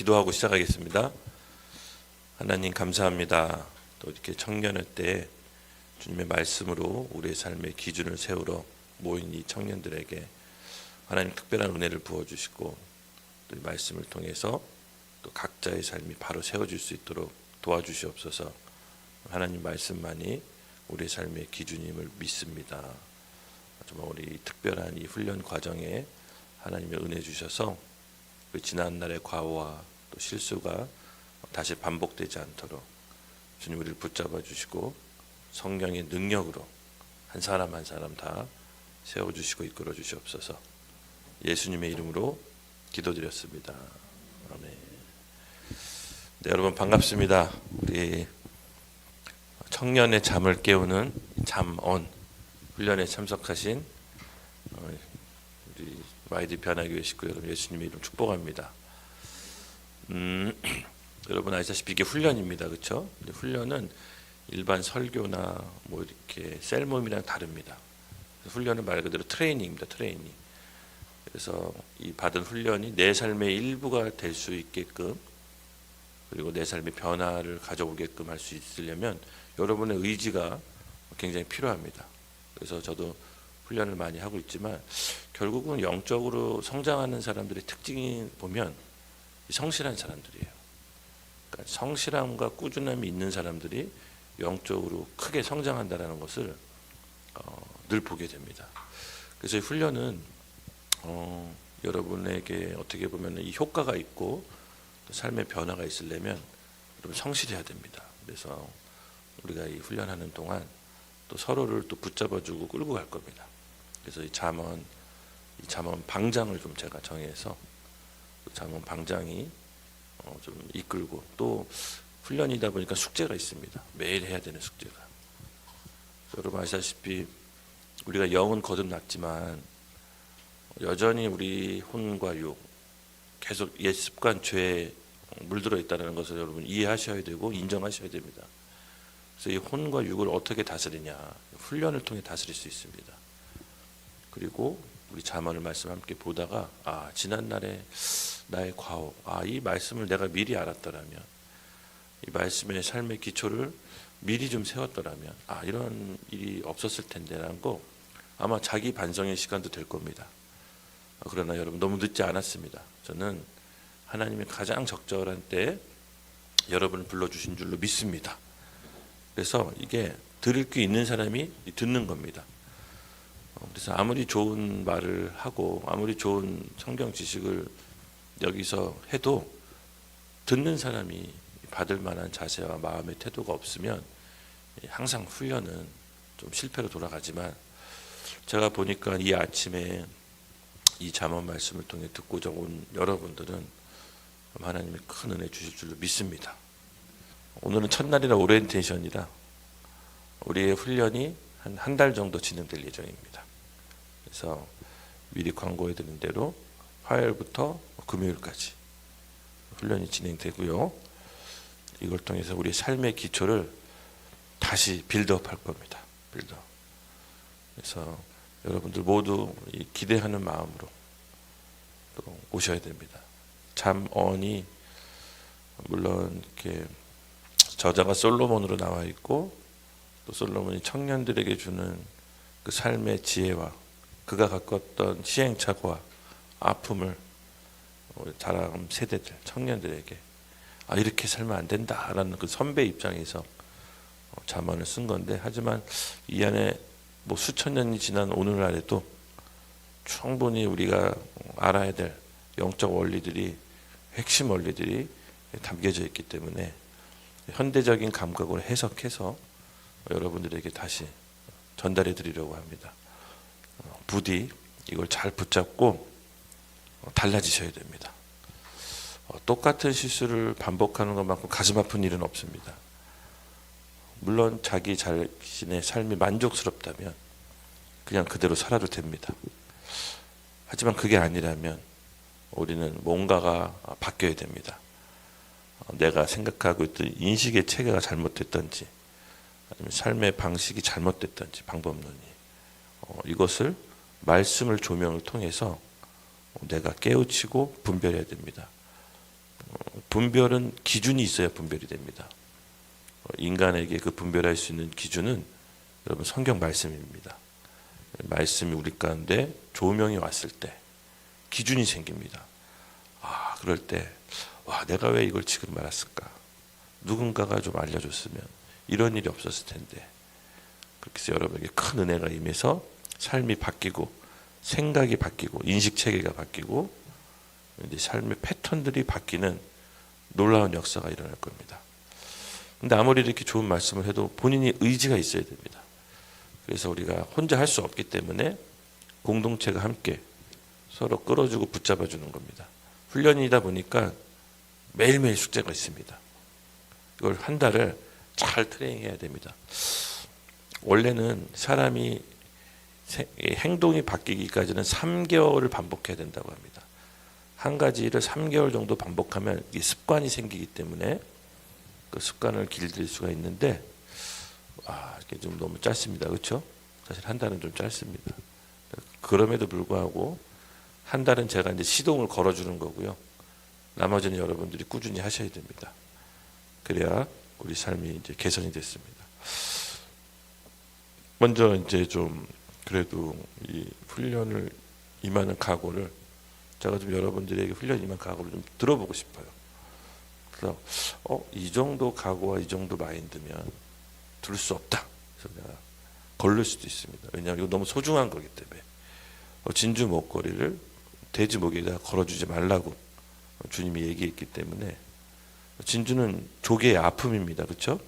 기도하고 시작하겠습니다. 하나님 감사합니다. 또 이렇게 청년의 때 주님의 말씀으로 우리의 삶의 기준을 세우러 모인 이 청년들에게 하나님 특별한 은혜를 부어주시고 또 이 말씀을 통해서 또 각자의 삶이 바로 세워질 수 있도록 도와주시옵소서. 하나님 말씀만이 우리의 삶의 기준임을 믿습니다. 정말 우리 특별한 이 훈련 과정에 하나님의 은혜 주셔서 그 지난 날의 과오와 또 실수가 다시 반복되지 않도록 주님 우리를 붙잡아 주시고 성령의 능력으로 한 사람 한 사람 다 세워주시고 이끌어 주시옵소서. 예수님의 이름으로 기도드렸습니다. 아멘. 네, 여러분 반갑습니다. 우리 청년의 잠을 깨우는 잠언 훈련에 참석하신 우리 YDP 하나교회 식구 여러분 예수님의 이름 축복합니다. 여러분 아시다시피 이게 훈련입니다, 그렇죠? 훈련은 일반 설교나 뭐 이렇게 셀모임이랑 다릅니다. 훈련은 말 그대로 트레이닝입니다, 트레이닝. 그래서 이 받은 훈련이 내 삶의 일부가 될 수 있게끔 그리고 내 삶의 변화를 가져오게끔 할 수 있으려면 여러분의 의지가 굉장히 필요합니다. 그래서 저도 훈련을 많이 하고 있지만 결국은 영적으로 성장하는 사람들의 특징이 보면 성실한 사람들이에요. 그러니까 성실함과 꾸준함이 있는 사람들이 영적으로 크게 성장한다는 것을 늘 보게 됩니다. 그래서 이 훈련은 여러분에게 어떻게 보면 이 효과가 있고 또 삶의 변화가 있으려면 여러분 성실해야 됩니다. 그래서 우리가 이 훈련하는 동안 또 서로를 또 붙잡아주고 끌고 갈 겁니다. 그래서 이 잠언 방장을 좀 제가 정해서 그 잠언 방장이 좀 이끌고 또 훈련이다 보니까 숙제가 있습니다. 매일 해야 되는 숙제가. 여러분 아시다시피 우리가 영은 거듭났지만 여전히 우리 혼과 육 계속 옛 습관 죄에 물들어 있다는 것을 여러분 이해하셔야 되고 인정하셔야 됩니다. 그래서 이 혼과 육을 어떻게 다스리냐 훈련을 통해 다스릴 수 있습니다. 그리고 우리 잠언을 말씀 함께 보다가 지난날에 나의 과오 이 말씀을 내가 미리 알았더라면 이 말씀의 삶의 기초를 미리 좀 세웠더라면 이런 일이 없었을 텐데라는 거 아마 자기 반성의 시간도 될 겁니다. 그러나 여러분 너무 늦지 않았습니다. 저는 하나님이 가장 적절한 때에 여러분을 불러주신 줄로 믿습니다. 그래서 이게 들을 게 있는 사람이 듣는 겁니다. 그래서 아무리 좋은 말을 하고 아무리 좋은 성경 지식을 여기서 해도 듣는 사람이 받을 만한 자세와 마음의 태도가 없으면 항상 훈련은 좀 실패로 돌아가지만 제가 보니까 이 아침에 이 잠언 말씀을 통해 듣고자 온 여러분들은 하나님이 큰 은혜 주실 줄로 믿습니다. 오늘은 첫날이라 오리엔테이션이라 우리의 훈련이 한 달 정도 진행될 예정입니다. 그래서 미리 광고해 드린 대로 화요일부터 금요일까지 훈련이 진행되고요. 이걸 통해서 우리의 삶의 기초를 다시 빌드업 할 겁니다. 빌드업. 그래서 여러분들 모두 기대하는 마음으로 또 오셔야 됩니다. 잠언이 물론 이렇게 저자가 솔로몬으로 나와 있고 또 솔로몬이 청년들에게 주는 그 삶의 지혜와 그가 겪었던 시행착오와 아픔을 자라는 세대들 청년들에게 이렇게 살면 안 된다라는 그 선배 입장에서 잠언을 쓴 건데 하지만 이 안에 뭐 수천 년이 지난 오늘날에도 충분히 우리가 알아야 될 영적 원리들이 핵심 원리들이 담겨져 있기 때문에 현대적인 감각으로 해석해서 여러분들에게 다시 전달해 드리려고 합니다. 부디 이걸 잘 붙잡고 달라지셔야 됩니다. 똑같은 실수를 반복하는 것만큼 가슴 아픈 일은 없습니다. 물론 자기 자신의 삶이 만족스럽다면 그냥 그대로 살아도 됩니다. 하지만 그게 아니라면 우리는 뭔가가 바뀌어야 됩니다. 내가 생각하고 있던 인식의 체계가 잘못됐던지 아니면 삶의 방식이 잘못됐던지 방법론이 이것을 말씀을 조명을 통해서 내가 깨우치고 분별해야 됩니다. 분별은 기준이 있어야 분별이 됩니다. 인간에게 그 분별할 수 있는 기준은 여러분 성경 말씀입니다. 말씀이 우리 가운데 조명이 왔을 때 기준이 생깁니다. 아, 그럴 때 와, 내가 왜 이걸 지금 알았을까? 누군가가 좀 알려줬으면 이런 일이 없었을 텐데. 그렇게 해서 여러분에게 큰 은혜가 임해서 삶이 바뀌고 생각이 바뀌고 인식 체계가 바뀌고 이제 삶의 패턴들이 바뀌는 놀라운 역사가 일어날 겁니다. 근데 아무리 이렇게 좋은 말씀을 해도 본인이 의지가 있어야 됩니다. 그래서 우리가 혼자 할 수 없기 때문에 공동체가 함께 서로 끌어주고 붙잡아 주는 겁니다. 훈련이다 보니까 매일매일 숙제가 있습니다. 이걸 한 달을 잘 트레이닝해야 됩니다. 원래는 사람이 행동이 바뀌기까지는 3개월을 반복해야 된다고 합니다. 한 가지 일을 3개월 정도 반복하면 이게 습관이 생기기 때문에 그 습관을 길들일 수가 있는데 이게 좀 너무 짧습니다. 그렇죠? 사실 한 달은 좀 짧습니다. 그럼에도 불구하고 한 달은 제가 이제 시동을 걸어주는 거고요. 나머지는 여러분들이 꾸준히 하셔야 됩니다. 그래야 우리 삶이 이제 개선이 됐습니다. 먼저 이제 좀 그래도 이 훈련을 임하는 각오를 제가 좀 여러분들에게 훈련 임한 각오를 좀 들어보고 싶어요. 그래서 이 정도 각오와 이 정도 마인드면 들을 수 없다. 그래서 내가 걸릴 수도 있습니다. 왜냐하면 이거 너무 소중한 거기 때문에 진주 목걸이를 돼지 목에다 걸어주지 말라고 주님이 얘기했기 때문에 진주는 조개의 아픔입니다. 그렇죠?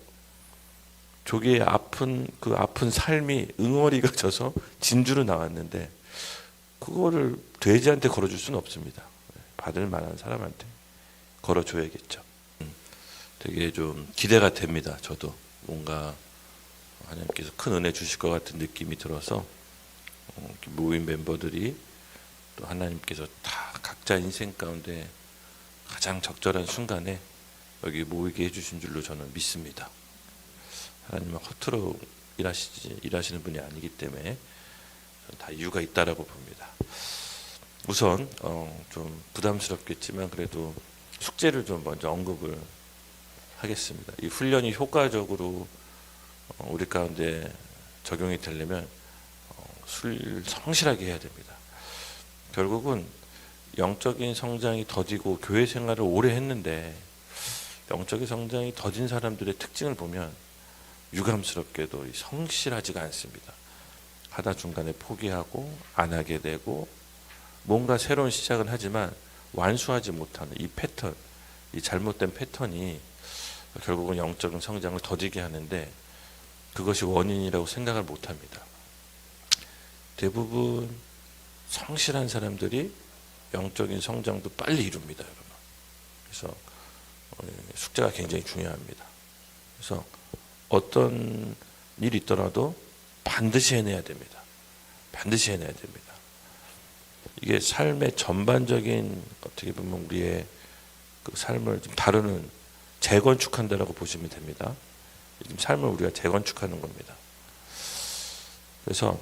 조개의 아픈 그 아픈 삶이 응어리가 져서 진주로 나왔는데 그거를 돼지한테 걸어줄 수는 없습니다. 받을 만한 사람한테 걸어줘야겠죠. 되게 좀 기대가 됩니다. 저도 뭔가 하나님께서 큰 은혜 주실 것 같은 느낌이 들어서 모임 멤버들이 또 하나님께서 다 각자 인생 가운데 가장 적절한 순간에 여기 모이게 해주신 줄로 저는 믿습니다. 하나님은 허투루 일하시는 분이 아니기 때문에 다 이유가 있다라고 봅니다. 우선 좀 부담스럽겠지만 그래도 숙제를 좀 먼저 언급을 하겠습니다. 이 훈련이 효과적으로 우리 가운데 적용이 되려면 성실하게 해야 됩니다. 결국은 영적인 성장이 더디고 교회 생활을 오래 했는데 영적인 성장이 더딘 사람들의 특징을 보면 유감스럽게도 성실하지가 않습니다. 하다 중간에 포기하고 안 하게 되고 뭔가 새로운 시작은 하지만 완수하지 못하는 이 패턴, 이 잘못된 패턴이 결국은 영적인 성장을 더디게 하는데 그것이 원인이라고 생각을 못합니다. 대부분 성실한 사람들이 영적인 성장도 빨리 이룹니다, 여러분. 그래서 숙제가 굉장히 중요합니다. 그래서 어떤 일이 있더라도 반드시 해내야 됩니다. 반드시 해내야 됩니다. 이게 삶의 전반적인 어떻게 보면 우리의 그 삶을 좀 다루는 재건축한다라고 보시면 됩니다. 지금 삶을 우리가 재건축하는 겁니다. 그래서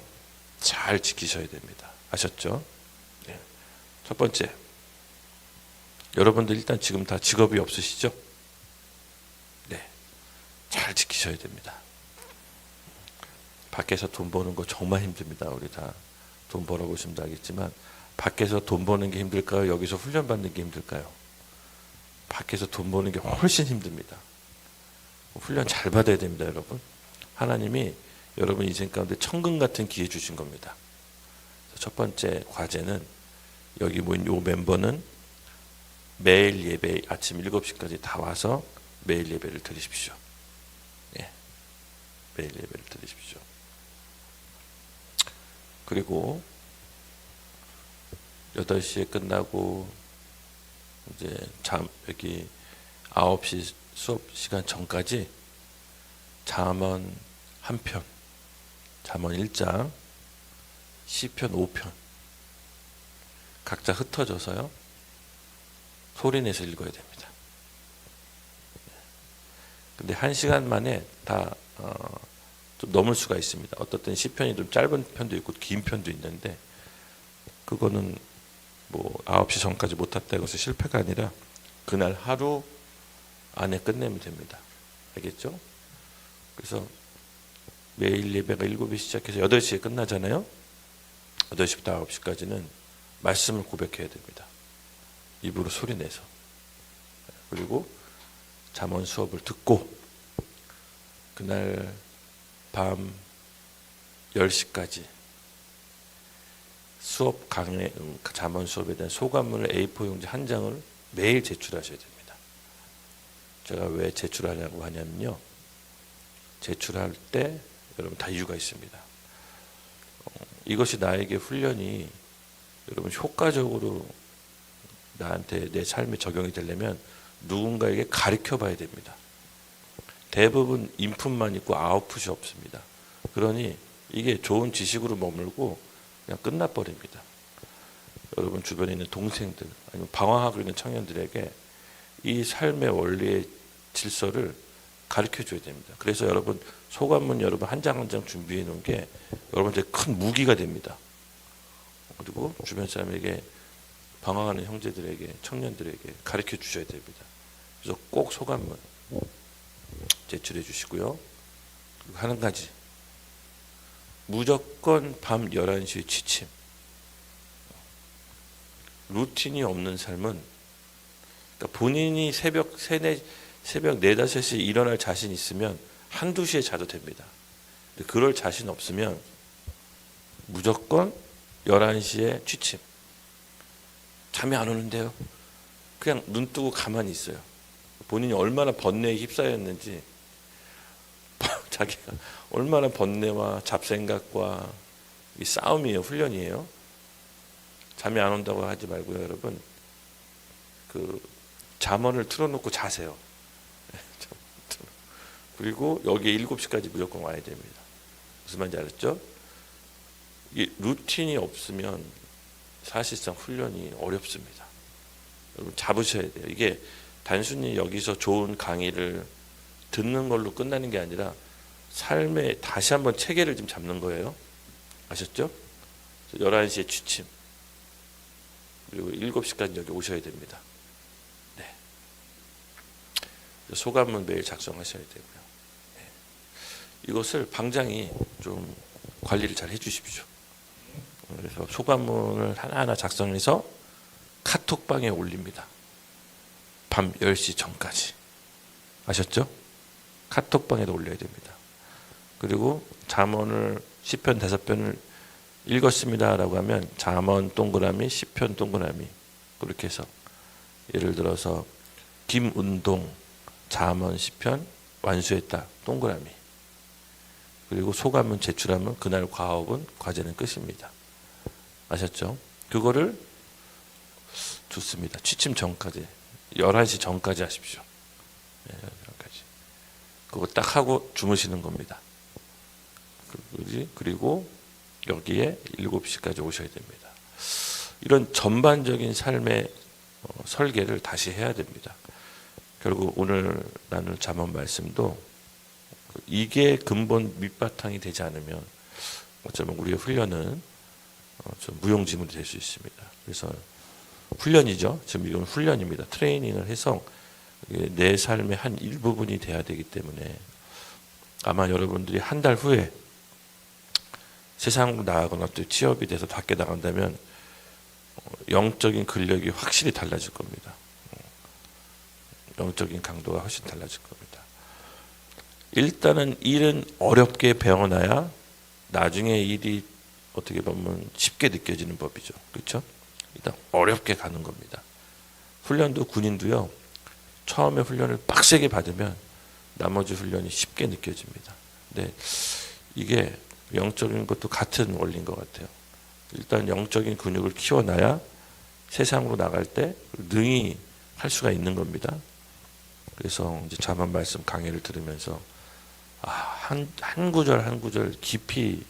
잘 지키셔야 됩니다. 아셨죠? 네. 첫 번째, 여러분들 일단 지금 다 직업이 없으시죠? 네, 잘 지키셔야 됩니다. 밖에서 돈 버는 거 정말 힘듭니다. 우리 다 돈 벌어보시면 알겠지만 밖에서 돈 버는 게 힘들까요? 여기서 훈련 받는 게 힘들까요? 밖에서 돈 버는 게 훨씬 힘듭니다. 훈련 잘 받아야 됩니다, 여러분. 하나님이 여러분 인생 가운데 천금 같은 기회 주신 겁니다. 첫 번째 과제는 여기 모인 요 멤버는 매일 예배 아침 7시까지 다 와서 매일 예배를 드리십시오. 예, 매일 예배를 드리십시오. 그리고 8시에 끝나고 이제 여기 9시 수업 시간 전까지 잠언 1편, 잠언 1장, 시편 5편 각자 흩어져서요 소리내서 읽어야 됩니다. 근데 1시간 만에 다 좀 넘을 수가 있습니다. 어떨 땐 시편이 좀 짧은 편도 있고 긴 편도 있는데 그거는 뭐 9시 전까지 못했다고 해서 실패가 아니라 그날 하루 안에 끝내면 됩니다. 알겠죠? 그래서 매일 예배가 7시 시작해서 8시에 끝나잖아요. 8시부터 9시까지는 말씀을 고백해야 됩니다. 입으로 소리 내서. 그리고 잠언 수업을 듣고 그날 밤 10시까지 수업 강의 잠언 수업에 대한 소감문을 A4 용지 한 장을 매일 제출하셔야 됩니다. 제가 왜 제출하냐고 하냐면요. 제출할 때 여러분 다 이유가 있습니다. 이것이 나에게 훈련이 여러분 효과적으로 나한테 내 삶에 적용이 되려면 누군가에게 가르쳐 봐야 됩니다. 대부분 인풋만 있고 아웃풋이 없습니다. 그러니 이게 좋은 지식으로 머물고 그냥 끝나버립니다. 여러분 주변에 있는 동생들 아니면 방황하고 있는 청년들에게 이 삶의 원리의 질서를 가르쳐 줘야 됩니다. 그래서 여러분 소감문 여러분 한 장 한 장 준비해 놓은 게 여러분한테 큰 무기가 됩니다. 그리고 주변 사람에게 방황하는 형제들에게 청년들에게 가르쳐 주셔야 됩니다. 그래서 꼭 소감문 제출해 주시고요. 그리고 한 가지 무조건 밤 11시에 취침. 루틴이 없는 삶은 그러니까 본인이 새벽 4, 5시에 일어날 자신 있으면 한두 시에 자도 됩니다. 그럴 자신 없으면 무조건 11시에 취침. 잠이 안 오는데요. 그냥 눈 뜨고 가만히 있어요. 본인이 얼마나 번뇌에 휩싸였는지 자기가 얼마나 번뇌와 잡생각과 이 싸움이에요. 훈련이에요. 잠이 안 온다고 하지 말고요. 여러분 그 잠언을 틀어놓고 자세요. 그리고 여기에 7시까지 무조건 와야 됩니다. 무슨 말인지 알았죠? 이 루틴이 없으면 사실상 훈련이 어렵습니다. 여러분 잡으셔야 돼요. 이게 단순히 여기서 좋은 강의를 듣는 걸로 끝나는 게 아니라 삶에 다시 한번 체계를 좀 잡는 거예요. 아셨죠? 11시에 취침. 그리고 7시까지 여기 오셔야 됩니다. 네. 소감문 매일 작성하셔야 되고요. 네. 이것을 방장이 좀 관리를 잘 해주십시오. 그래서 소감문을 하나하나 작성해서 카톡방에 올립니다. 밤 10시 전까지. 아셨죠? 카톡방에도 올려야 됩니다. 그리고 잠언을 시편 5편을 읽었습니다라고 하면 잠언 동그라미 시편 동그라미 그렇게 해서 예를 들어서 김운동 잠언 시편 완수했다 동그라미 그리고 소감문 제출하면 그날 과제는 끝입니다. 아셨죠? 그거를 좋습니다. 취침 전까지 11시 전까지 하십시오. 네, 11시까지. 그거 딱 하고 주무시는 겁니다. 그리고 여기에 7시까지 오셔야 됩니다. 이런 전반적인 삶의 설계를 다시 해야 됩니다. 결국 오늘 나눌 잠언 말씀도 이게 근본 밑바탕이 되지 않으면 어쩌면 우리의 훈련은 좀 무용지물이 될 수 있습니다. 그래서 훈련이죠. 지금 이건 훈련입니다. 트레이닝을 해서 내 삶의 한 일부분이 돼야 되기 때문에 아마 여러분들이 한 달 후에 세상으로 나가거나 또 취업이 돼서 밖에 나간다면 영적인 근력이 확실히 달라질 겁니다. 영적인 강도가 훨씬 달라질 겁니다. 일단은 일은 어렵게 배워놔야 나중에 일이 어떻게 보면 쉽게 느껴지는 법이죠. 그렇죠? 일단 어렵게 가는 겁니다. 훈련도 군인도요. 처음에 훈련을 빡세게 받으면 나머지 훈련이 쉽게 느껴집니다. 근데 이게 영적인 것도 같은 원리인 것 같아요. 일단 영적인 근육을 키워놔야 세상으로 나갈 때 능히 할 수가 있는 겁니다. 그래서 이제 잠언 말씀 강의를 들으면서 한 구절 한 구절 깊이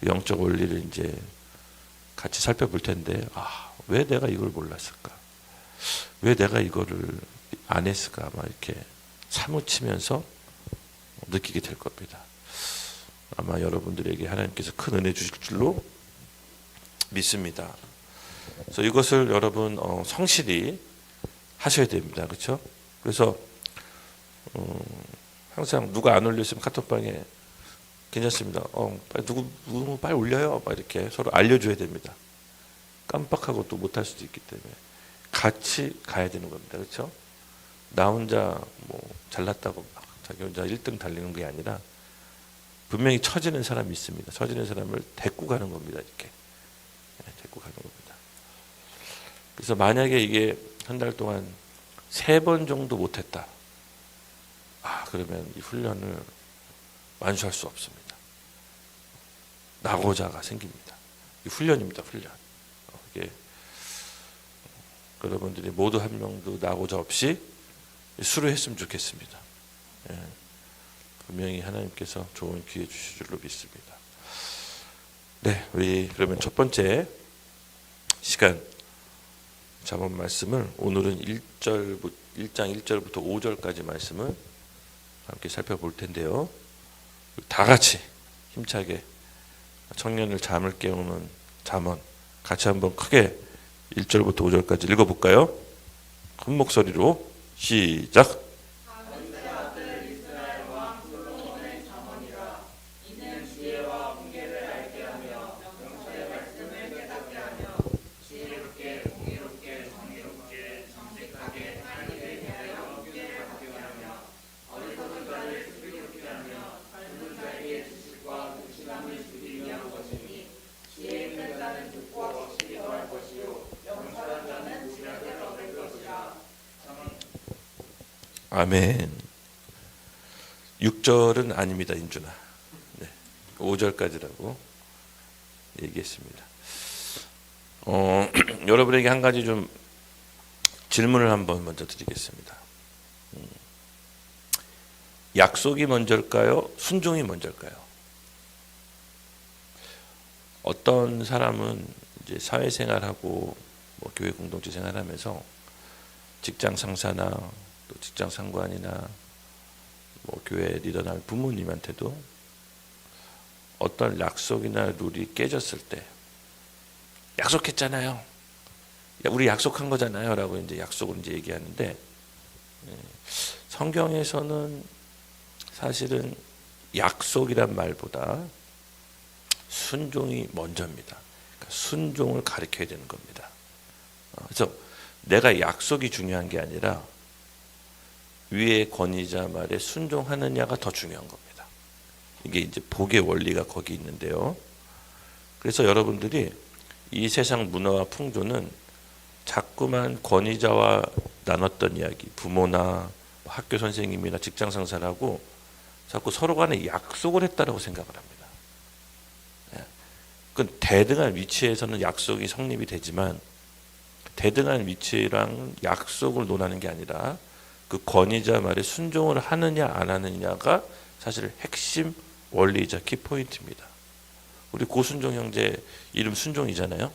영적 원리를 이제 같이 살펴볼 텐데 왜 내가 이걸 몰랐을까? 왜 내가 이거를 안 했을까? 막 이렇게 사무치면서 느끼게 될 겁니다. 아마 여러분들에게 하나님께서 큰 은혜 주실 줄로 믿습니다. 그래서 이것을 여러분 성실히 하셔야 됩니다. 그렇죠? 그래서 항상 누가 안 올렸으면 카톡방에 괜찮습니다. 빨리 누구 빨리 올려요. 막 이렇게 서로 알려줘야 됩니다. 깜빡하고 또 못할 수도 있기 때문에 같이 가야 되는 겁니다. 그렇죠? 나 혼자 뭐 잘났다고 막 자기 혼자 1등 달리는 게 아니라 분명히 처지는 사람이 있습니다. 처지는 사람을 데리고 가는 겁니다. 이렇게 데리고 가는 겁니다. 그래서 만약에 이게 한 달 동안 3번 정도 못했다. 그러면 이 훈련을 완수할 수 없습니다. 낙오자가 생깁니다. 이 훈련입니다. 훈련. 이게 여러분들이 모두 한 명도 낙오자 없이 수료했으면 좋겠습니다. 분명히 하나님께서 좋은 기회 주실 줄로 믿습니다. 네, 우리 그러면 첫 번째 시간 잠언 말씀을 오늘은 1장 1절부터 5절까지 말씀을 함께 살펴볼 텐데요. 다 같이 힘차게 청년을 잠을 깨우는 잠언 같이 한번 크게 1절부터 5절까지 읽어볼까요? 큰 목소리로 시작. 아멘. 6절은 아닙니다, 인준아. 네, 5절까지라고 얘기했습니다. 여러분에게 한 가지 좀 질문을 한번 먼저 드리겠습니다. 약속이 먼저일까요? 순종이 먼저일까요? 어떤 사람은 이제 사회생활하고 뭐 교회 공동체 생활하면서 직장 상사나 또 직장 상관이나 뭐 교회 리더나 부모님한테도 어떤 약속이나 룰이 깨졌을 때 약속했잖아요. 우리 약속한 거잖아요. 라고 이제 약속을 이제 얘기하는데 성경에서는 사실은 약속이란 말보다 순종이 먼저입니다. 그러니까 순종을 가르쳐야 되는 겁니다. 그래서 내가 약속이 중요한 게 아니라 위의 권위자 말에 순종하느냐가 더 중요한 겁니다. 이게 이제 복의 원리가 거기 있는데요. 그래서 여러분들이 이 세상 문화와 풍조는 자꾸만 권위자와 나눴던 이야기, 부모나 학교 선생님이나 직장 상사라고 자꾸 서로 간에 약속을 했다라고 생각을 합니다. 그 대등한 위치에서는 약속이 성립이 되지만 대등한 위치랑 약속을 논하는 게 아니라 그 권위자 말에 순종을 하느냐 안 하느냐가 사실 핵심 원리이자 키포인트입니다. 우리 고순종 형제 이름 순종이잖아요.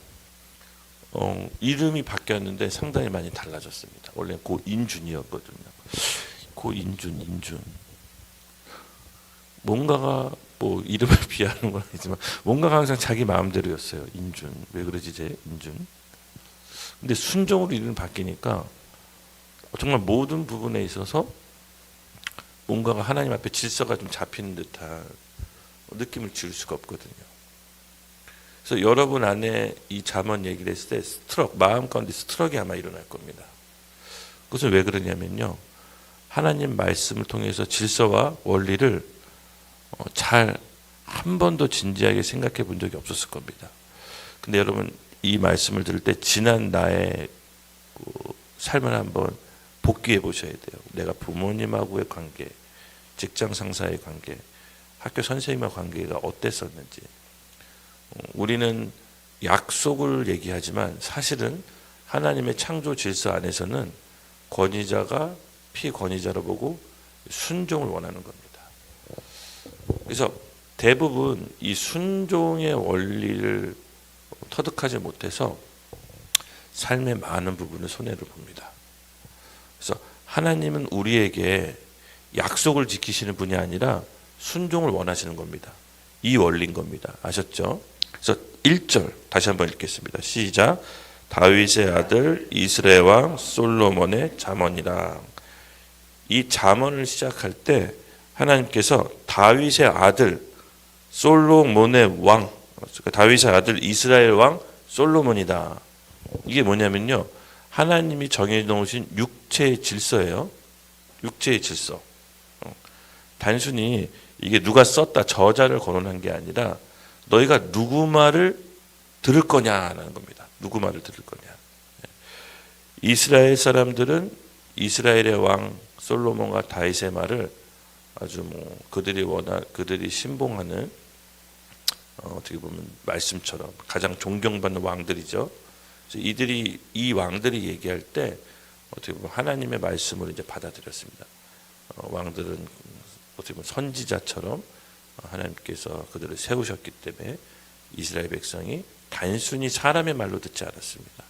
이름이 바뀌었는데 상당히 많이 달라졌습니다. 원래 고인준이었거든요. 인준. 뭔가가 뭐 이름을 비하하는 건 아니지만 뭔가가 항상 자기 마음대로였어요. 인준. 왜 그러지 제 인준? 근데 순종으로 이름이 바뀌니까 정말 모든 부분에 있어서 뭔가가 하나님 앞에 질서가 좀 잡히는 듯한 느낌을 지울 수가 없거든요. 그래서 여러분 안에 이 잠언 얘기를 했을 때 스트럭, 마음 가운데 스트럭이 아마 일어날 겁니다. 그것은 왜 그러냐면요. 하나님 말씀을 통해서 질서와 원리를 잘 한 번도 진지하게 생각해 본 적이 없었을 겁니다. 근데 여러분 이 말씀을 들을 때 지난 나의 삶을 한번 복귀해 보셔야 돼요. 내가 부모님하고의 관계, 직장 상사의 관계, 학교 선생님과 관계가 어땠었는지. 우리는 약속을 얘기하지만 사실은 하나님의 창조 질서 안에서는 권위자가 피권위자로 보고 순종을 원하는 겁니다. 그래서 대부분 이 순종의 원리를 터득하지 못해서 삶의 많은 부분을 손해를 봅니다. 그래서 하나님은 우리에게 약속을 지키시는 분이 아니라 순종을 원하시는 겁니다. 이 원리인 겁니다. 아셨죠? 그래서 1절 다시 한번 읽겠습니다. 시작. 다윗의 아들 이스라엘 왕 솔로몬의 잠언이라. 이 잠언을 시작할 때 하나님께서 다윗의 아들 솔로몬의 왕, 그러니까 다윗의 아들 이스라엘 왕 솔로몬이다. 이게 뭐냐면요, 하나님이 정해놓으신 육체의 질서예요. 육체의 질서. 단순히 이게 누가 썼다 저자를 거론한 게 아니라 너희가 누구 말을 들을 거냐라는 겁니다. 누구 말을 들을 거냐. 이스라엘 사람들은 이스라엘의 왕 솔로몬과 다윗의 말을 아주 그들이 신봉하는 어떻게 보면 말씀처럼 가장 존경받는 왕들이죠. 그래서 이 왕들이 얘기할 때 어떻게 보면 하나님의 말씀을 이제 받아들였습니다. 왕들은 어떻게 보면 선지자처럼 하나님께서 그들을 세우셨기 때문에 이스라엘 백성이 단순히 사람의 말로 듣지 않았습니다.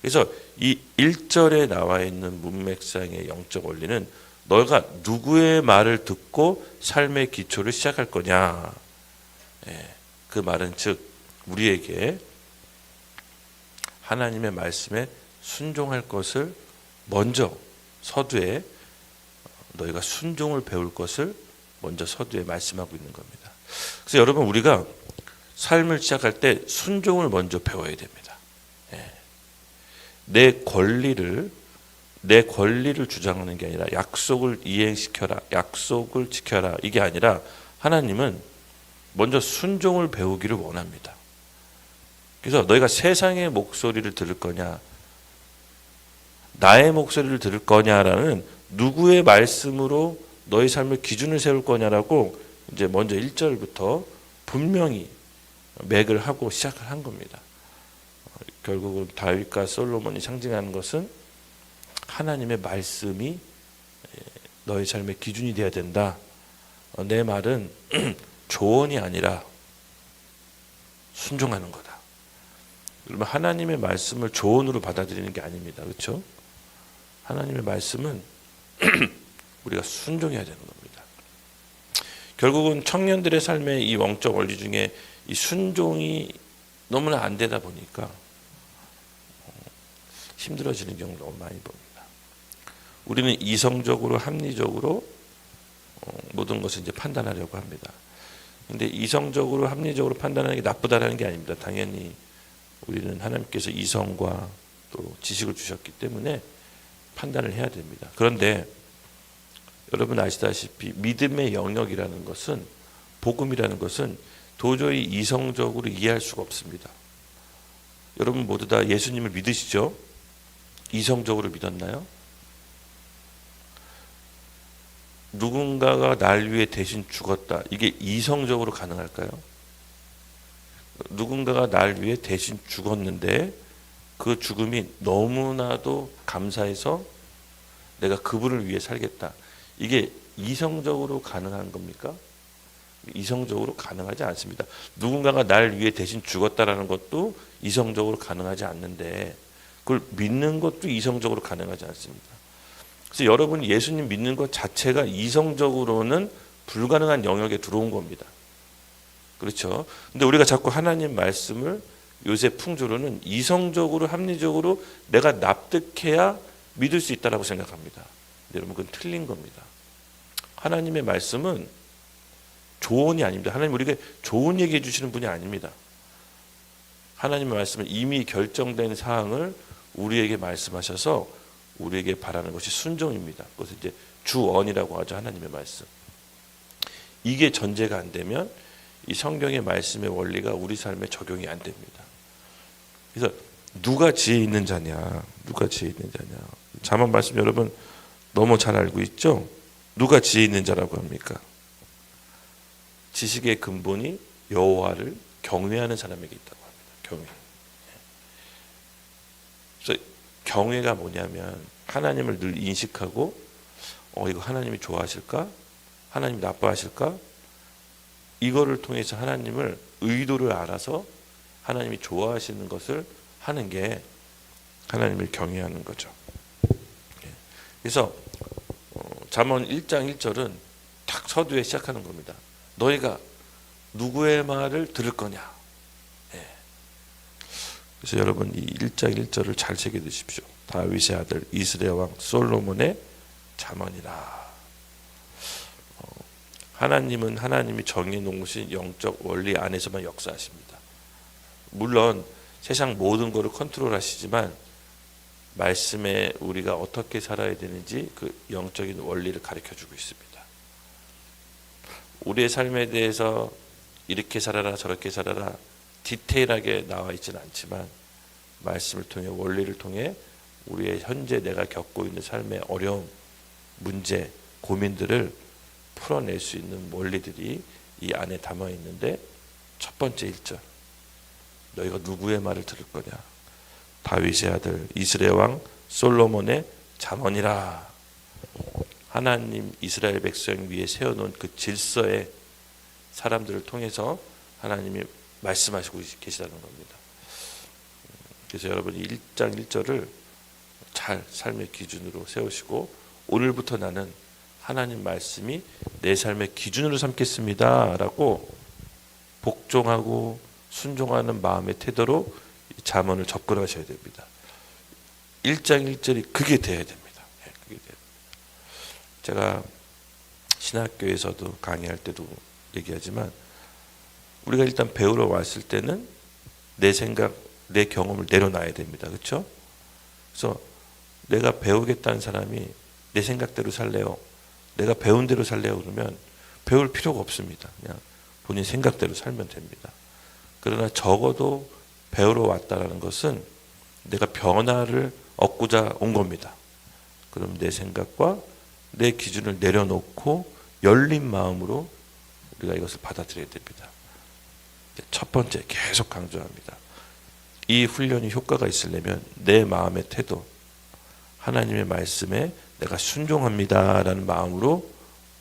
그래서 이 1절에 나와 있는 문맥상의 영적 원리는 너가 누구의 말을 듣고 삶의 기초를 시작할 거냐. 그 말은 즉 우리에게 하나님의 말씀에 순종할 것을 먼저 서두에 너희가 순종을 배울 것을 먼저 서두에 말씀하고 있는 겁니다. 그래서 여러분 우리가 삶을 시작할 때 순종을 먼저 배워야 됩니다. 내 권리를 주장하는 게 아니라 약속을 이행시켜라, 약속을 지켜라, 이게 아니라 하나님은 먼저 순종을 배우기를 원합니다. 그래서 너희가 세상의 목소리를 들을 거냐, 나의 목소리를 들을 거냐라는 누구의 말씀으로 너희 삶의 기준을 세울 거냐라고 이제 먼저 1절부터 분명히 맥을 하고 시작을 한 겁니다. 결국은 다윗과 솔로몬이 상징하는 것은 하나님의 말씀이 너희 삶의 기준이 되어야 된다. 내 말은 조언이 아니라 순종하는 거다. 그러면 하나님의 말씀을 조언으로 받아들이는 게 아닙니다. 그렇죠? 하나님의 말씀은 우리가 순종해야 되는 겁니다. 결국은 청년들의 삶의 이 영적 원리 중에 이 순종이 너무나 안 되다 보니까 힘들어지는 경우 너무 많이 봅니다. 우리는 이성적으로 합리적으로 모든 것을 이제 판단하려고 합니다. 근데 이성적으로 합리적으로 판단하는 게 나쁘다라는 게 아닙니다. 당연히 우리는 하나님께서 이성과 또 지식을 주셨기 때문에 판단을 해야 됩니다. 그런데 여러분 아시다시피 믿음의 영역이라는 것은, 복음이라는 것은 도저히 이성적으로 이해할 수가 없습니다. 여러분 모두 다 예수님을 믿으시죠? 이성적으로 믿었나요? 누군가가 날 위해 대신 죽었다. 이게 이성적으로 가능할까요? 누군가가 날 위해 대신 죽었는데 그 죽음이 너무나도 감사해서 내가 그분을 위해 살겠다. 이게 이성적으로 가능한 겁니까? 이성적으로 가능하지 않습니다. 누군가가 날 위해 대신 죽었다라는 것도 이성적으로 가능하지 않는데 그걸 믿는 것도 이성적으로 가능하지 않습니다. 그래서 여러분이 예수님 믿는 것 자체가 이성적으로는 불가능한 영역에 들어온 겁니다. 그렇죠? 근데 우리가 자꾸 하나님 말씀을 요새 풍조로는 이성적으로 합리적으로 내가 납득해야 믿을 수 있다라고 생각합니다. 근데 여러분 그건 틀린 겁니다. 하나님의 말씀은 조언이 아닙니다. 하나님 우리에게 좋은 얘기해 주시는 분이 아닙니다. 하나님의 말씀은 이미 결정된 사항을 우리에게 말씀하셔서 우리에게 바라는 것이 순종입니다. 그것을 이제 주언이라고 하죠. 하나님의 말씀. 이게 전제가 안 되면 이 성경의 말씀의 원리가 우리 삶에 적용이 안 됩니다. 그래서 누가 지혜 있는 자냐? 누가 지혜 있는 자냐? 잠언 말씀 여러분 너무 잘 알고 있죠? 누가 지혜 있는 자라고 합니까? 지식의 근본이 여호와를 경외하는 사람에게 있다고 합니다. 경외. 그래서 경외가 뭐냐면 하나님을 늘 인식하고 이거 하나님이 좋아하실까? 하나님이 나빠하실까? 이거를 통해서 하나님을 의도를 알아서 하나님이 좋아하시는 것을 하는 게 하나님을 경외하는 거죠. 그래서 잠언 1장 1절은 딱 서두에 시작하는 겁니다. 너희가 누구의 말을 들을 거냐? 그래서 여러분 이 1장 1절을 잘 새겨 두십시오. 다윗의 아들 이스라엘 왕 솔로몬의 잠언이라. 하나님은 하나님이 정해 놓으신 영적 원리 안에서만 역사하십니다. 물론 세상 모든 것을 컨트롤하시지만 말씀에 우리가 어떻게 살아야 되는지 그 영적인 원리를 가르쳐주고 있습니다. 우리의 삶에 대해서 이렇게 살아라 저렇게 살아라 디테일하게 나와 있지는 않지만 말씀을 통해 원리를 통해 우리의 현재 내가 겪고 있는 삶의 어려움, 문제, 고민들을 풀어낼 수 있는 원리들이 이 안에 담아 있는데 첫 번째 1절 너희가 누구의 말을 들을 거냐? 다윗의 아들 이스라엘 왕 솔로몬의 잠언이라. 하나님 이스라엘 백성 위에 세워놓은 그 질서의 사람들을 통해서 하나님이 말씀하시고 계시다는 겁니다. 그래서 여러분이 1장 1절을 잘 삶의 기준으로 세우시고 오늘부터 나는 하나님 말씀이 내 삶의 기준으로 삼겠습니다 라고 복종하고 순종하는 마음의 태도로 잠언을 접근하셔야 됩니다. 1장 1절이 그게 돼야 됩니다. 그게 돼야 됩니다. 제가 신학교에서도 강의할 때도 얘기하지만 우리가 일단 배우러 왔을 때는 내 생각, 내 경험을 내려놔야 됩니다. 그렇죠? 그래서 내가 배우겠다는 사람이 내 생각대로 살래요? 내가 배운 대로 살래요? 그러면 배울 필요가 없습니다. 그냥 본인 생각대로 살면 됩니다. 그러나 적어도 배우러 왔다는 것은 내가 변화를 얻고자 온 겁니다. 그럼 내 생각과 내 기준을 내려놓고 열린 마음으로 우리가 이것을 받아들여야 됩니다. 첫 번째 계속 강조합니다. 이 훈련이 효과가 있으려면 내 마음의 태도, 하나님의 말씀에 내가 순종합니다라는 마음으로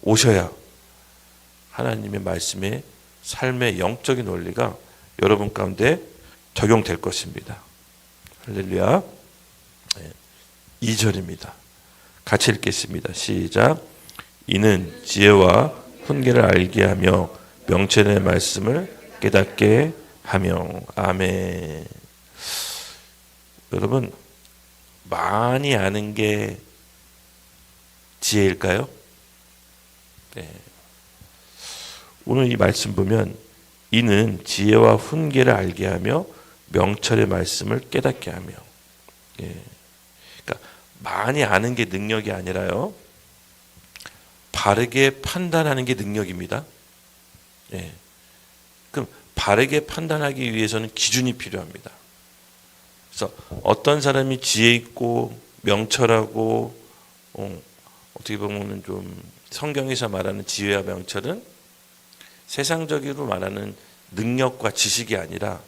오셔야 하나님의 말씀에 삶의 영적인 원리가 여러분 가운데 적용될 것입니다. 할렐루야. 2절입니다. 같이 읽겠습니다. 시작. 이는 지혜와 훈계를 알게 하며 명철의 말씀을 깨닫게 하며. 아멘. 여러분 많이 아는 게 지혜일까요? 네. 오늘 이 말씀 보면 이는 지혜와 훈계를 알게 하며 명철의 말씀을 깨닫게 하며. 예. 그러니까 많이 아는 게 능력이 아니라요. 바르게 판단하는 게 능력입니다. 예. 그럼 바르게 판단하기 위해서는 기준이 필요합니다. 그래서 어떤 사람이 지혜 있고 명철하고 어떻게 보면 좀 성경에서 말하는 지혜와 명철은 세상적으로 말하는 능력과 지식이 아니라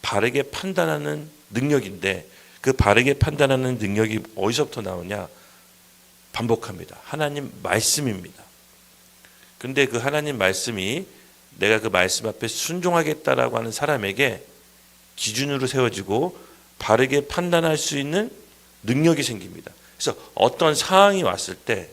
바르게 판단하는 능력인데 그 바르게 판단하는 능력이 어디서부터 나오냐? 반복합니다. 하나님 말씀입니다. 근데 그 하나님 말씀이 내가 그 말씀 앞에 순종하겠다라고 하는 사람에게 기준으로 세워지고 바르게 판단할 수 있는 능력이 생깁니다. 그래서 어떤 상황이 왔을 때,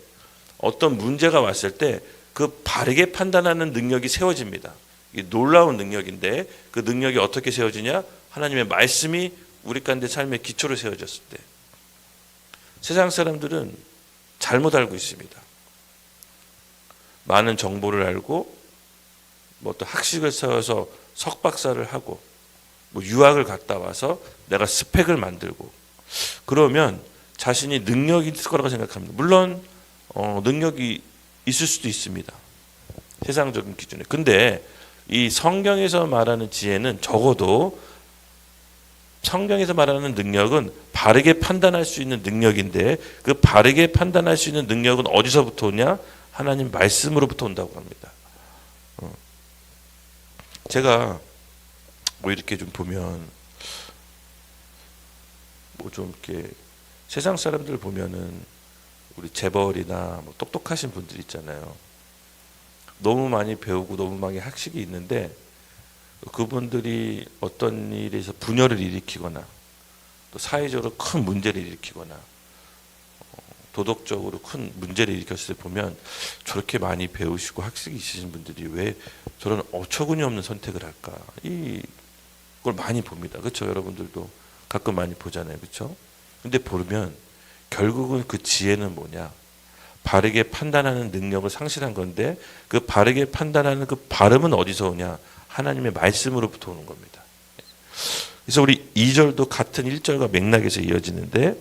어떤 문제가 왔을 때 그 바르게 판단하는 능력이 세워집니다. 이게 놀라운 능력인데 그 능력이 어떻게 세워지냐? 하나님의 말씀이 우리 가운데 삶의 기초로 세워졌을 때. 세상 사람들은 잘못 알고 있습니다. 많은 정보를 알고 뭐 또 학식을 세워서 석박사를 하고 뭐 유학을 갔다 와서 내가 스펙을 만들고 그러면 자신이 능력이 있을 거라고 생각합니다. 물론 능력이 있을 수도 있습니다. 세상적인 기준에. 근데 이 성경에서 말하는 지혜는 적어도 성경에서 말하는 능력은 바르게 판단할 수 있는 능력인데 그 바르게 판단할 수 있는 능력은 어디서부터 오냐? 하나님 말씀으로부터 온다고 합니다. 제가 뭐 이렇게 좀 보면 뭐 좀 이렇게 세상 사람들 보면은 우리 재벌이나 뭐 똑똑하신 분들 있잖아요. 너무 많이 배우고 너무 많이 학식이 있는데 그분들이 어떤 일에서 분열을 일으키거나 또 사회적으로 큰 문제를 일으키거나 도덕적으로 큰 문제를 일으켰을 때 보면 저렇게 많이 배우시고 학식이 있으신 분들이 왜 저런 어처구니 없는 선택을 할까? 이걸 많이 봅니다. 그렇죠? 여러분들도 가끔 많이 보잖아요. 그렇죠? 근데 보면 결국은 그 지혜는 뭐냐? 바르게 판단하는 능력을 상실한 건데 그 바르게 판단하는 그 발음은 어디서 오냐? 하나님의 말씀으로부터 오는 겁니다. 그래서 우리 2절도 같은 1절과 맥락에서 이어지는데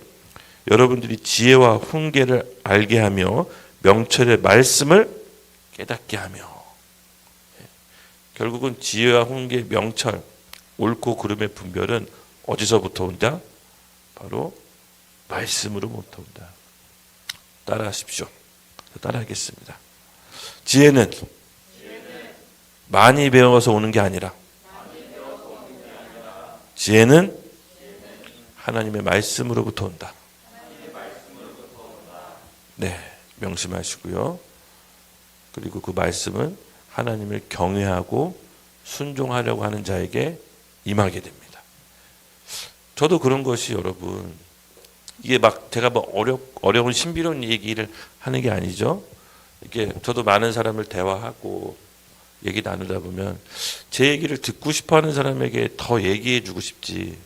여러분들이 지혜와 훈계를 알게 하며 명철의 말씀을 깨닫게 하며 결국은 지혜와 훈계, 명철, 옳고 그름의 분별은 어디서부터 온다? 바로 말씀으로부터 온다. 따라하십시오. 따라하겠습니다. 지혜는 많이 배워서 오는 게 아니라 지혜는 하나님의 말씀으로부터 온다. 네, 명심하시고요. 그리고 그 말씀은 하나님을 경외하고 순종하려고 하는 자에게 임하게 됩니다. 저도 그런 것이 여러분 이게 막 제가 뭐 어려운 신비로운 얘기를 하는 게 아니죠. 이게 저도 많은 사람을 대화하고 얘기 나누다 보면 제 얘기를 듣고 싶어하는 사람에게 더 얘기해주고 싶지.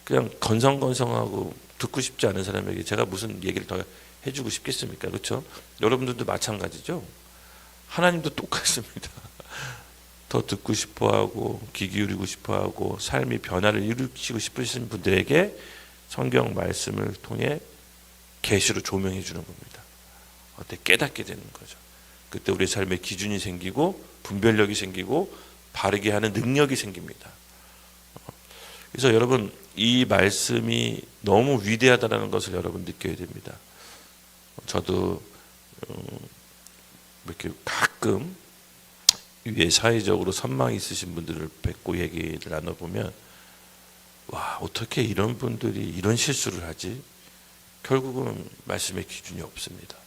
그냥 건성건성하고 듣고 싶지 않은 사람에게 제가 무슨 얘기를 더 해주고 싶겠습니까? 그렇죠? 여러분들도 마찬가지죠. 하나님도 똑같습니다. 더 듣고 싶어하고 귀 기울이고 싶어하고 삶이 변화를 일으키고 싶으신 분들에게 성경 말씀을 통해 계시로 조명해 주는 겁니다. 어때 깨닫게 되는 거죠. 그때 우리의 삶의 기준이 생기고 분별력이 생기고 바르게 하는 능력이 생깁니다. 그래서 여러분 이 말씀이 너무 위대하다는 것을 여러분 느껴야 됩니다. 저도 이렇게 가끔 위에 사회적으로 선망이 있으신 분들을 뵙고 얘기를 나눠보면 와 어떻게 이런 분들이 이런 실수를 하지? 결국은 말씀의 기준이 없습니다.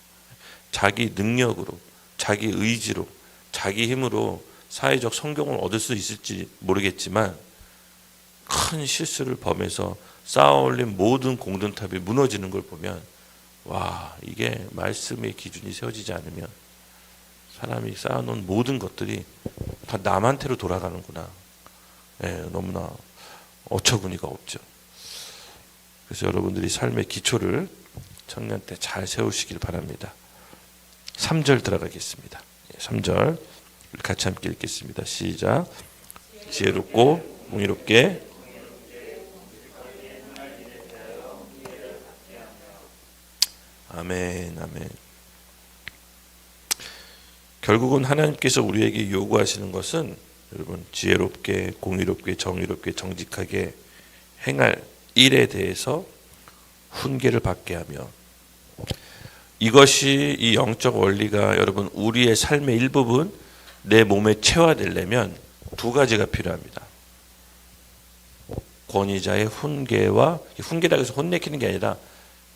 자기 능력으로 자기 의지로 자기 힘으로 사회적 성공을 얻을 수 있을지 모르겠지만 큰 실수를 범해서 쌓아올린 모든 공든탑이 무너지는 걸 보면 와 이게 말씀의 기준이 세워지지 않으면 사람이 쌓아놓은 모든 것들이 다 남한테로 돌아가는구나. 너무나 어처구니가 없죠. 그래서 여러분들이 삶의 기초를 청년 때 잘 세우시길 바랍니다. 3절 들어가겠습니다. 3절 같이 함께 읽겠습니다. 시작. 지혜롭고 공의롭게 아멘 아멘. 결국은 하나님께서 우리에게 요구하시는 것은 여러분 지혜롭게 공의롭게 정의롭게 정직하게 행할 일에 대해서 훈계를 받게 하며 이것이 이 영적 원리가 여러분 우리의 삶의 일부분 내 몸에 체화되려면 두 가지가 필요합니다. 권위자의 훈계와 훈계라고 해서 혼내키는 게 아니라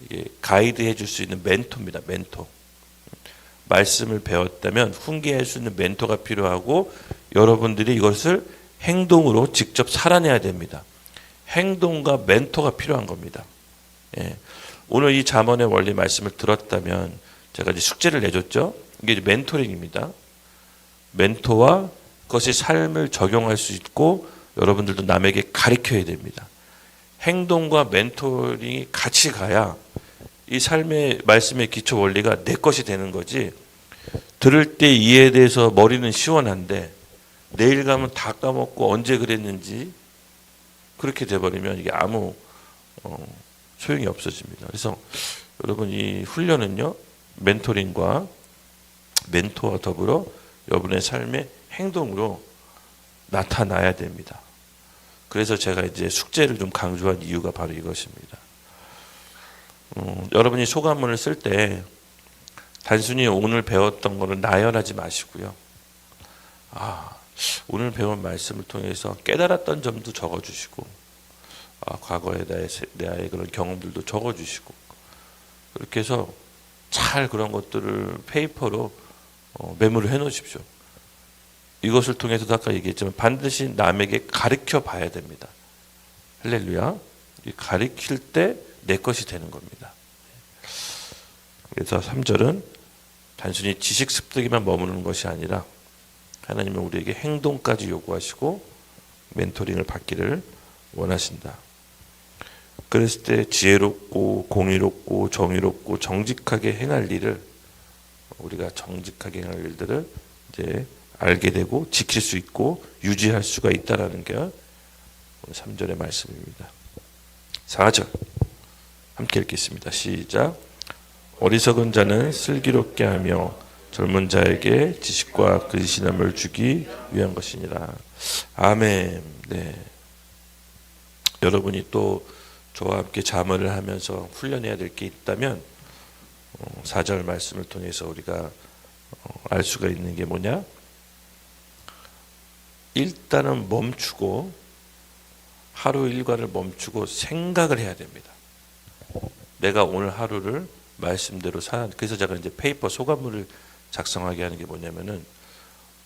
이게 가이드해 줄 수 있는 멘토입니다. 멘토. 말씀을 배웠다면 훈계할 수 있는 멘토가 필요하고 여러분들이 이것을 행동으로 직접 살아내야 됩니다. 행동과 멘토가 필요한 겁니다. 오늘 이 잠언의 원리 말씀을 들었다면 제가 이제 숙제를 내줬죠. 이게 이제 멘토링입니다. 멘토와 그것이 삶을 적용할 수 있고 여러분들도 남에게 가르쳐야 됩니다. 행동과 멘토링이 같이 가야 이 삶의 말씀의 기초 원리가 내 것이 되는 거지. 들을 때 이해에 대해서 머리는 시원한데 내일 가면 다 까먹고 언제 그랬는지 그렇게 돼버리면 이게 아무 소용이 없어집니다. 그래서 여러분 이 훈련은요 멘토링과 멘토와 더불어 여러분의 삶의 행동으로 나타나야 됩니다. 그래서 제가 이제 숙제를 좀 강조한 이유가 바로 이것입니다. 여러분이 소감문을 쓸 때 단순히 오늘 배웠던 것을 나열하지 마시고요. 오늘 배운 말씀을 통해서 깨달았던 점도 적어주시고 과거에 나의 그런 경험들도 적어주시고 그렇게 해서 잘 그런 것들을 페이퍼로 메모를 해놓으십시오. 이것을 통해서도 아까 얘기했지만 반드시 남에게 가르쳐 봐야 됩니다. 할렐루야. 가르칠 때 내 것이 되는 겁니다. 그래서 3절은 단순히 지식 습득에만 머무르는 것이 아니라 하나님은 우리에게 행동까지 요구하시고 멘토링을 받기를 원하신다. 그랬을 때 지혜롭고 공의롭고 정의롭고 정직하게 행할 일을, 우리가 정직하게 행할 일들을 이제 알게 되고 지킬 수 있고 유지할 수가 있다라는 게 오늘 3절의 말씀입니다. 4절 함께 읽겠습니다. 시작. 어리석은 자는 슬기롭게 하며 젊은 자에게 지식과 근신함을 주기 위한 것이니라. 아멘. 네. 여러분이 또 저와 함께 자문을 하면서 훈련해야 될 게 있다면 4절 말씀을 통해서 우리가 알 수가 있는 게 뭐냐? 일단은 멈추고, 하루 일과를 멈추고 생각을 해야 됩니다. 내가 오늘 하루를 말씀대로 그래서 제가 이제 페이퍼 소감문을 작성하게 하는 게 뭐냐면은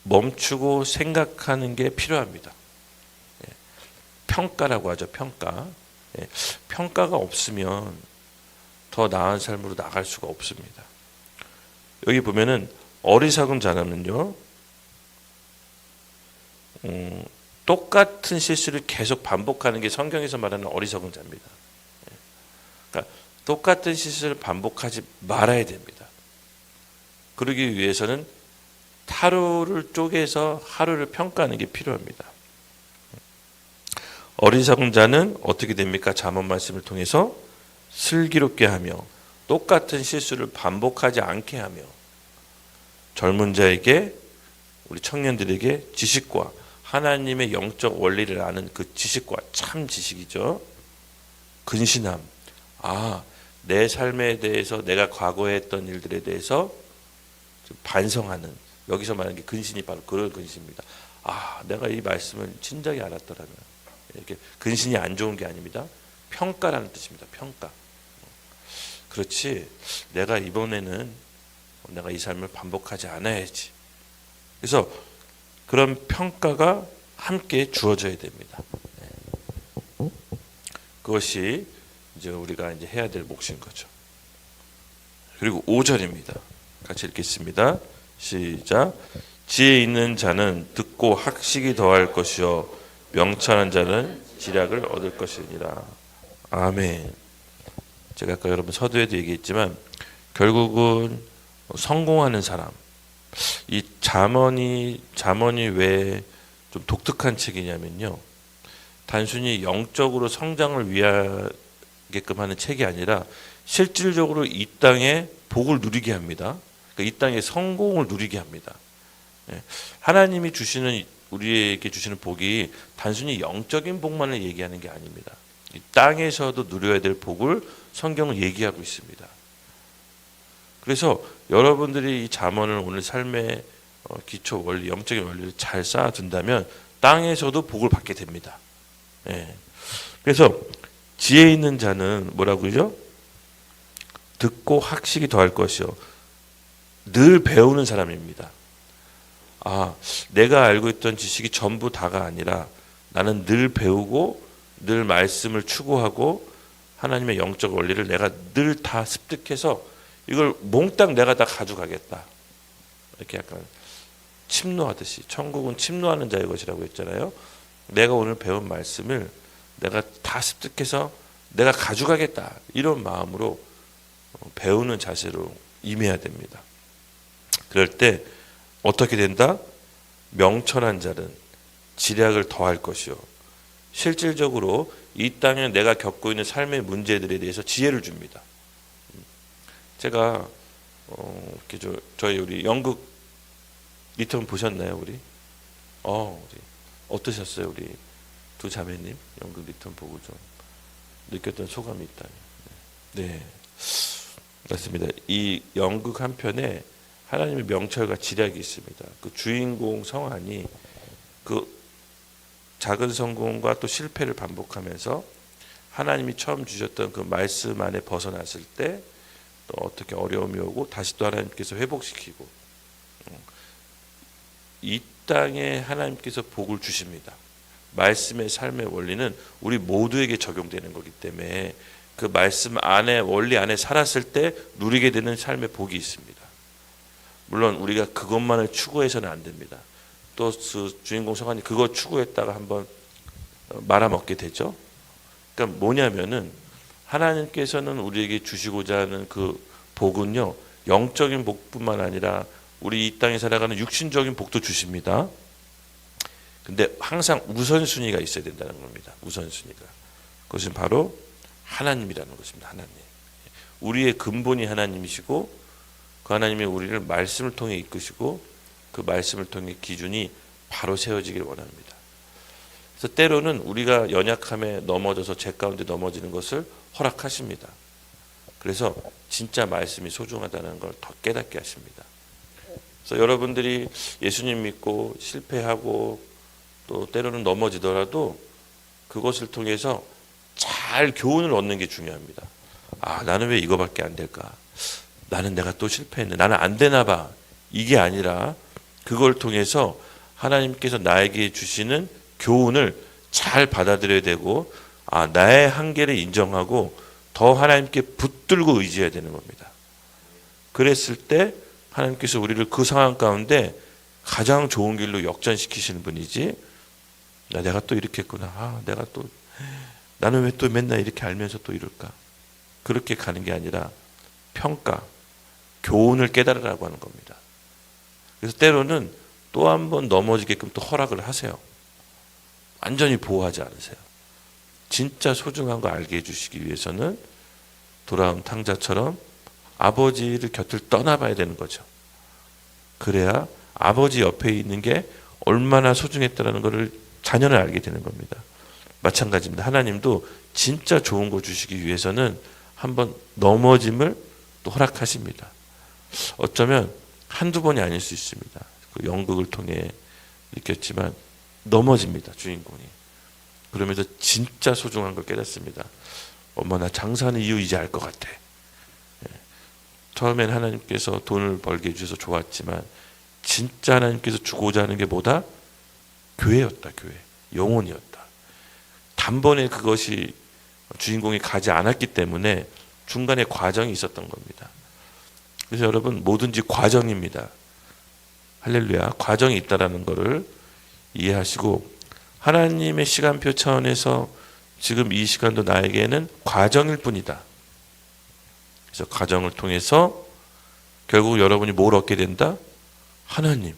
멈추고 생각하는 게 필요합니다. 평가라고 하죠. 평가. 평가가 없으면 더 나은 삶으로 나갈 수가 없습니다. 여기 보면은 어리석은 자라면요, 똑같은 실수를 계속 반복하는 게 성경에서 말하는 어리석은 자입니다. 그러니까 똑같은 실수를 반복하지 말아야 됩니다. 그러기 위해서는 하루를 쪼개서 하루를 평가하는 게 필요합니다. 어리석은 자는 어떻게 됩니까? 잠언 말씀을 통해서 슬기롭게 하며 똑같은 실수를 반복하지 않게 하며 젊은 자에게, 우리 청년들에게 지식과 하나님의 영적 원리를 아는 그 지식과, 참 지식이죠, 근신함. 내 삶에 대해서, 내가 과거에 했던 일들에 대해서 반성하는, 여기서 말하는 게 근신이 바로 그런 근신입니다. 내가 이 말씀을 진작에 알았더라면. 이렇게 근신이 안 좋은 게 아닙니다. 평가라는 뜻입니다. 평가. 그렇지, 내가 이번에는 내가 이 삶을 반복하지 않아야지. 그래서 그런 평가가 함께 주어져야 됩니다. 그것이 이제 우리가 이제 해야 될 몫인 거죠. 그리고 5절입니다. 같이 읽겠습니다. 시작. 지혜 있는 자는 듣고 학식이 더할 것이요 명철한 자는 지략을 얻을 것이니라. 아멘. 제가 아까 여러분 서두에도 얘기했지만 결국은 성공하는 사람, 이 잠언이 왜 좀 독특한 책이냐면요, 단순히 영적으로 성장을 위하게끔 하는 책이 아니라 실질적으로 이 땅에 복을 누리게 합니다. 그러니까 이 땅에 성공을 누리게 합니다. 하나님이 주시는, 우리에게 주시는 복이 단순히 영적인 복만을 얘기하는 게 아닙니다. 이 땅에서도 누려야 될 복을 성경은 얘기하고 있습니다. 그래서 여러분들이 이 잠언을 오늘 삶의 기초 원리, 영적인 원리를 잘 쌓아둔다면 땅에서도 복을 받게 됩니다. 그래서 지혜 있는 자는 뭐라고요? 듣고 학식이 더할 것이요. 늘 배우는 사람입니다. 내가 알고 있던 지식이 전부 다가 아니라 나는 늘 배우고 늘 말씀을 추구하고 하나님의 영적 원리를 내가 늘 다 습득해서 이걸 몽땅 내가 다 가져가겠다. 이렇게 약간 침노하듯이, 천국은 침노하는 자의 것이라고 했잖아요. 내가 오늘 배운 말씀을 내가 다 습득해서 내가 가져가겠다, 이런 마음으로 배우는 자세로 임해야 됩니다. 그럴 때 어떻게 된다? 명철한 자는 지략을 더할 것이요. 실질적으로 이 땅에 내가 겪고 있는 삶의 문제들에 대해서 지혜를 줍니다. 제가 저희 우리 연극 리턴 보셨나요, 우리? 우리 어떠셨어요, 우리 두 자매님? 연극 리턴 보고 좀 느꼈던 소감이 있다면. 네, 맞습니다. 이 연극 한 편에 하나님의 명철과 지략이 있습니다. 그 주인공 성환이 그 작은 성공과 또 실패를 반복하면서 하나님이 처음 주셨던 그 말씀 안에 벗어났을 때 또 어떻게 어려움이 오고 다시 또 하나님께서 회복시키고, 이 땅에 하나님께서 복을 주십니다. 말씀의 삶의 원리는 우리 모두에게 적용되는 거기 때문에 그 말씀 안에, 원리 안에 살았을 때 누리게 되는 삶의 복이 있습니다. 물론 우리가 그것만을 추구해서는 안 됩니다. 또 그 주인공 성환이 그거 추구했다가 한번 말아먹게 되죠. 그러니까 뭐냐면은 하나님께서는 우리에게 주시고자 하는 그 복은요, 영적인 복뿐만 아니라 우리 이 땅에 살아가는 육신적인 복도 주십니다. 근데 항상 우선순위가 있어야 된다는 겁니다. 우선순위가. 그것은 바로 하나님이라는 것입니다. 하나님. 우리의 근본이 하나님이시고 그 하나님이 우리를 말씀을 통해 이끄시고 그 말씀을 통해 기준이 바로 세워지길 원합니다. 그래서 때로는 우리가 연약함에 넘어져서 죄 가운데 넘어지는 것을 허락하십니다. 그래서 진짜 말씀이 소중하다는 걸 더 깨닫게 하십니다. 그래서 여러분들이 예수님 믿고 실패하고 또 때로는 넘어지더라도 그것을 통해서 잘 교훈을 얻는 게 중요합니다. 아, 나는 왜 이거밖에 안 될까? 나는 내가 또 실패했네. 나는 안 되나 봐. 이게 아니라 그걸 통해서 하나님께서 나에게 주시는 교훈을 잘 받아들여야 되고, 아, 나의 한계를 인정하고 더 하나님께 붙들고 의지해야 되는 겁니다. 그랬을 때 하나님께서 우리를 그 상황 가운데 가장 좋은 길로 역전시키시는 분이지, 내가 또 이렇게 했구나. 아, 나는 왜 또 맨날 이렇게 알면서 또 이럴까? 그렇게 가는 게 아니라 평가, 교훈을 깨달으라고 하는 겁니다. 그래서 때로는 또 한 번 넘어지게끔 또 허락을 하세요. 완전히 보호하지 않으세요. 진짜 소중한 거 알게 해주시기 위해서는 돌아온 탕자처럼 아버지를 곁을 떠나봐야 되는 거죠. 그래야 아버지 옆에 있는 게 얼마나 소중했다는 것을 자녀는 알게 되는 겁니다. 마찬가지입니다. 하나님도 진짜 좋은 거 주시기 위해서는 한번 넘어짐을 또 허락하십니다. 어쩌면 한두 번이 아닐 수 있습니다. 그 연극을 통해 느꼈지만 넘어집니다. 주인공이. 그러면서 진짜 소중한 걸 깨닫습니다. 엄마, 나 장사하는 이유 이제 알 것 같아. 처음엔 하나님께서 돈을 벌게 해주셔서 좋았지만 진짜 하나님께서 주고자 하는 게 뭐다? 교회였다. 교회. 영혼이었다. 단번에 그것이 주인공이 가지 않았기 때문에 중간에 과정이 있었던 겁니다. 그래서 여러분, 뭐든지 과정입니다. 할렐루야. 과정이 있다라는 것을 이해하시고, 하나님의 시간표 차원에서 지금 이 시간도 나에게는 과정일 뿐이다. 그래서 과정을 통해서 결국 여러분이 뭘 얻게 된다? 하나님.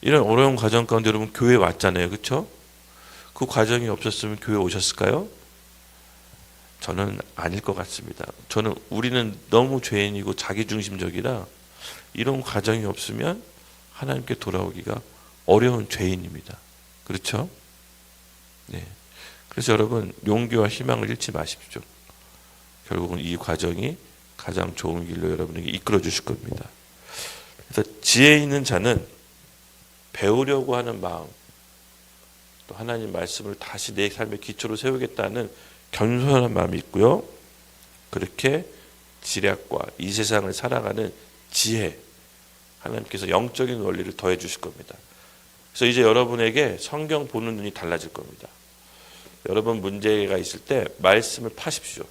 이런 어려운 과정 가운데 여러분 교회 왔잖아요. 그렇죠? 그 과정이 없었으면 교회 오셨을까요? 저는 아닐 것 같습니다. 우리는 너무 죄인이고 자기중심적이라 이런 과정이 없으면 하나님께 돌아오기가 어려운 죄인입니다. 그렇죠? 네. 그래서 여러분, 용기와 희망을 잃지 마십시오. 결국은 이 과정이 가장 좋은 길로 여러분에게 이끌어 주실 겁니다. 그래서 지혜 있는 자는 배우려고 하는 마음, 또 하나님 말씀을 다시 내 삶의 기초로 세우겠다는 겸손한 마음이 있고요. 그렇게 지략과 이 세상을 살아가는 지혜, 하나님께서 영적인 원리를 더해 주실 겁니다. 그래서 이제 여러분에게 성경 보는 눈이 달라질 겁니다. 여러분 문제가 있을 때 말씀을 파십시오.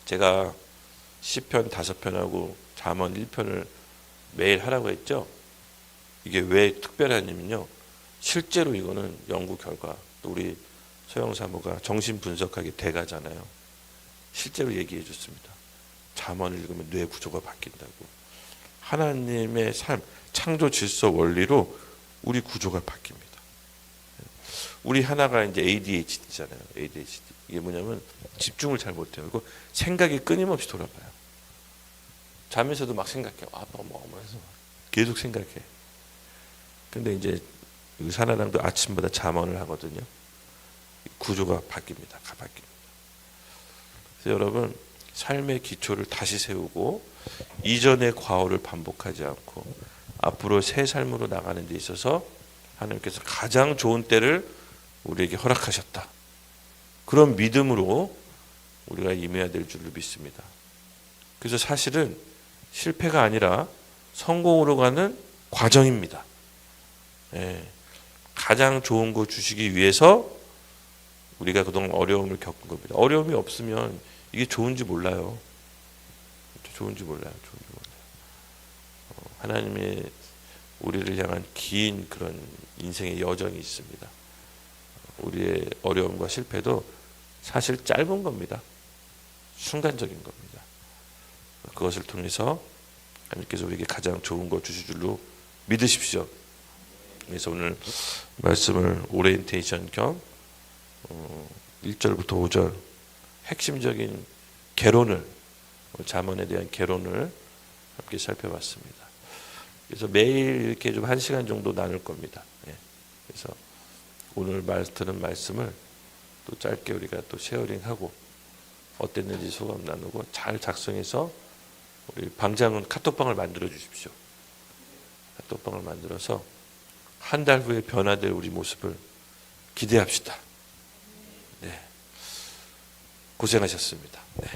제가 시편 5편하고 잠언 1편을 매일 하라고 했죠. 이게 왜 특별하냐면요, 실제로 이거는 연구 결과, 또 우리 소영 사모가 정신 분석하기 대가잖아요. 실제로 얘기해 줬습니다. 잠언을 읽으면 뇌 구조가 바뀐다고. 하나님의 삶, 창조 질서 원리로 우리 구조가 바뀝니다. 우리 하나가 이제 ADHD잖아요. ADHD. 이게 뭐냐면 집중을 잘 못해요. 그리고 생각이 끊임없이 돌아가요. 잠에서도 막 생각해요. 아빠가 뭐 해서 계속 생각해. 근데 이제 사나당도 아침마다 잠언을 하거든요. 구조가 바뀝니다. 그래서 여러분, 삶의 기초를 다시 세우고 이전의 과오를 반복하지 않고 앞으로 새 삶으로 나가는 데 있어서 하나님께서 가장 좋은 때를 우리에게 허락하셨다. 그런 믿음으로 우리가 임해야 될 줄을 믿습니다. 그래서 사실은 실패가 아니라 성공으로 가는 과정입니다. 가장 좋은 거 주시기 위해서 우리가 그동안 어려움을 겪은 겁니다. 어려움이 없으면 이게 좋은지 몰라요. 좋은지 몰라요. 하나님의 우리를 향한 긴 그런 인생의 여정이 있습니다. 우리의 어려움과 실패도 사실 짧은 겁니다. 순간적인 겁니다. 그것을 통해서 하나님께서 우리에게 가장 좋은 거 주실 줄로 믿으십시오. 그래서 오늘 말씀을 오리엔테이션 겸 1절부터 5절 핵심적인 개론을, 잠언에 대한 개론을 함께 살펴봤습니다. 그래서 매일 이렇게 좀 1시간 정도 나눌 겁니다. 그래서 오늘 들은 말씀을 또 짧게 우리가 또 쉐어링하고 어땠는지 소감 나누고 잘 작성해서 우리 방장은 카톡방을 만들어 주십시오. 카톡방을 만들어서 한 달 후에 변화될 우리 모습을 기대합시다. 네. 고생하셨습니다. 네.